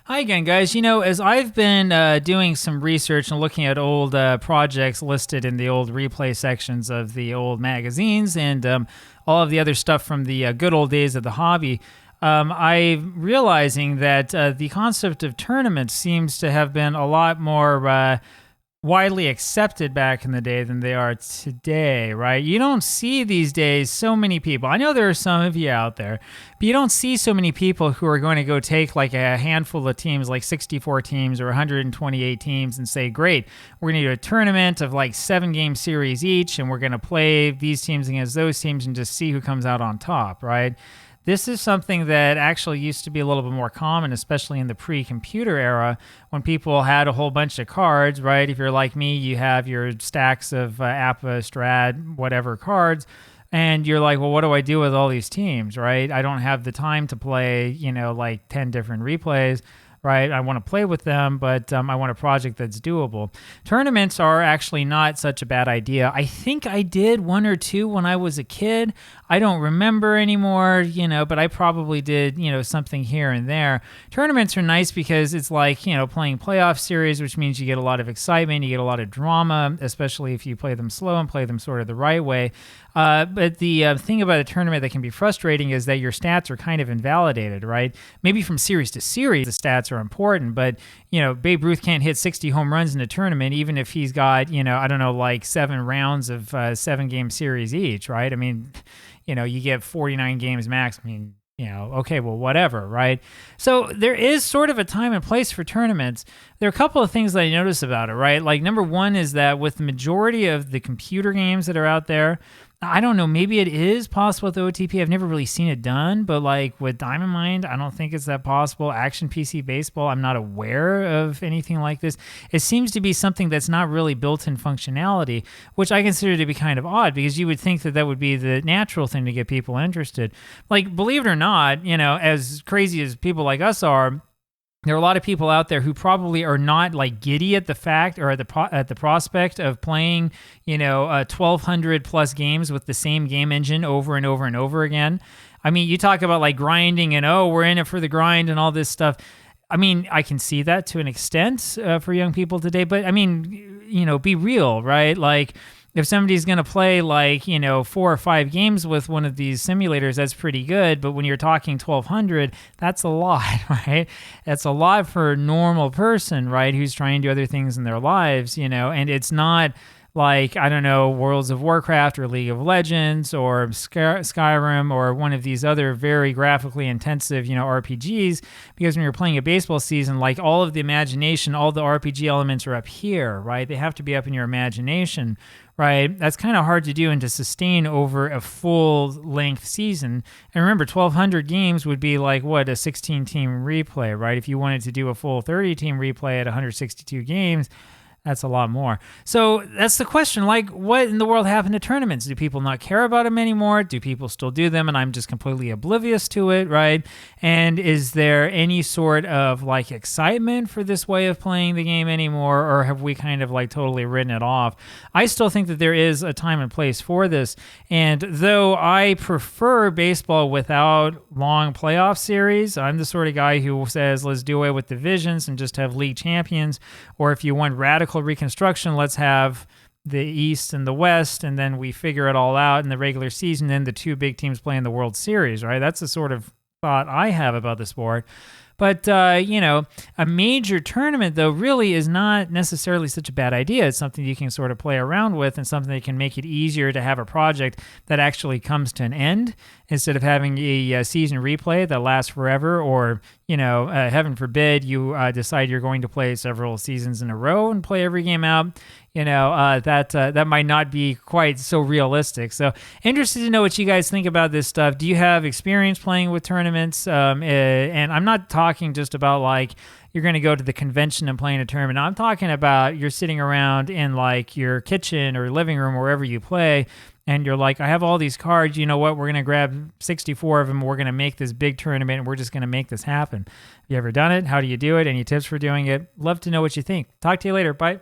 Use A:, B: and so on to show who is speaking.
A: Hi again, guys. As I've been doing some research and looking at old projects listed in the old replay sections of the old magazines and all of the other stuff from the good old days of the hobby, I'm realizing that the concept of tournaments seems to have been a lot more widely accepted back in the day than they are today, right? You don't see these days so many people. I know there are some of you out there, but you don't see so many people who are going to go take like a handful of teams, like 64 teams or 128 teams, and say, great, we're going to do a tournament of like 7-game series each, and we're going to play these teams against those teams and just see who comes out on top, right? This is something that actually used to be a little bit more common, especially in the pre-computer era when people had a whole bunch of cards, right? If you're like me, you have your stacks of APBA, Strat, whatever cards, and you're like, well, what do I do with all these teams, right? I don't have the time to play, like 10 different replays. Right, I want to play with them, but I want a project that's doable. Tournaments are actually not such a bad idea. I think I did one or two when I was a kid. I don't remember anymore, but I probably did, something here and there. Tournaments are nice because it's like, playing playoff series, which means you get a lot of excitement, you get a lot of drama, especially if you play them slow and play them sort of the right way. But the thing about a tournament that can be frustrating is that your stats are kind of invalidated, right? Maybe from series to series, the stats are important, but, Babe Ruth can't hit 60 home runs in a tournament, even if he's got, like 7 rounds of 7-game series each, right? I mean, you get 49 games max. I mean, okay, well, whatever, right? So there is sort of a time and place for tournaments. There are a couple of things that I notice about it, right? Like, number one is that with the majority of the computer games that are out there, I don't know, maybe it is possible with OOTP. I've never really seen it done, but like with Diamond Mind, I don't think it's that possible. Action PC Baseball, I'm not aware of anything like this. It seems to be something that's not really built-in functionality, which I consider to be kind of odd because you would think that that would be the natural thing to get people interested. Like, believe it or not, as crazy as people like us are, there are a lot of people out there who probably are not like giddy at the fact or at the prospect of playing, 1,200 plus games with the same game engine over and over and over again. I mean, you talk about like grinding and, we're in it for the grind and all this stuff. I mean, I can see that to an extent for young people today, but I mean, be real, right? Like, if somebody's going to play like, 4 or 5 games with one of these simulators, that's pretty good. But when you're talking 1,200, that's a lot, right? That's a lot for a normal person, right? Who's trying to do other things in their lives, and it's not like, I don't know, Worlds of Warcraft or League of Legends or Skyrim or one of these other very graphically intensive, RPGs, because when you're playing a baseball season, like all of the imagination, all the RPG elements are up here, right? They have to be up in your imagination, right? That's kind of hard to do and to sustain over a full-length season. And remember, 1,200 games would be like, what, a 16-team replay, right? If you wanted to do a full 30-team replay at 162 games, that's a lot more. So that's the question. Like, what in the world happened to tournaments? Do people not care about them anymore? Do people still do them and I'm just completely oblivious to it, right? And is there any sort of like excitement for this way of playing the game anymore, or have we kind of like totally written it off? I still think that there is a time and place for this. And though I prefer baseball without long playoff series, I'm the sort of guy who says, let's do away with divisions and just have league champions. Or if you want radical reconstruction, let's have the East and the West, and then we figure it all out in the regular season, then the 2 big teams play in the World Series, right? That's the sort of thought I have about the sport. But, a major tournament, though, really is not necessarily such a bad idea. It's something you can sort of play around with and something that can make it easier to have a project that actually comes to an end instead of having a season replay that lasts forever, or, heaven forbid, you decide you're going to play several seasons in a row and play every game out. That might not be quite so realistic. So interested to know what you guys think about this stuff. Do you have experience playing with tournaments? And I'm not talking just about like you're going to go to the convention and play in a tournament. I'm talking about you're sitting around in like your kitchen or living room, wherever you play, and you're like, I have all these cards, you know what, we're going to grab 64 of them, we're going to make this big tournament, and we're just going to make this happen. Have you ever done it? How do you do it? Any tips for doing it? Love to know what you think. Talk to you later. Bye.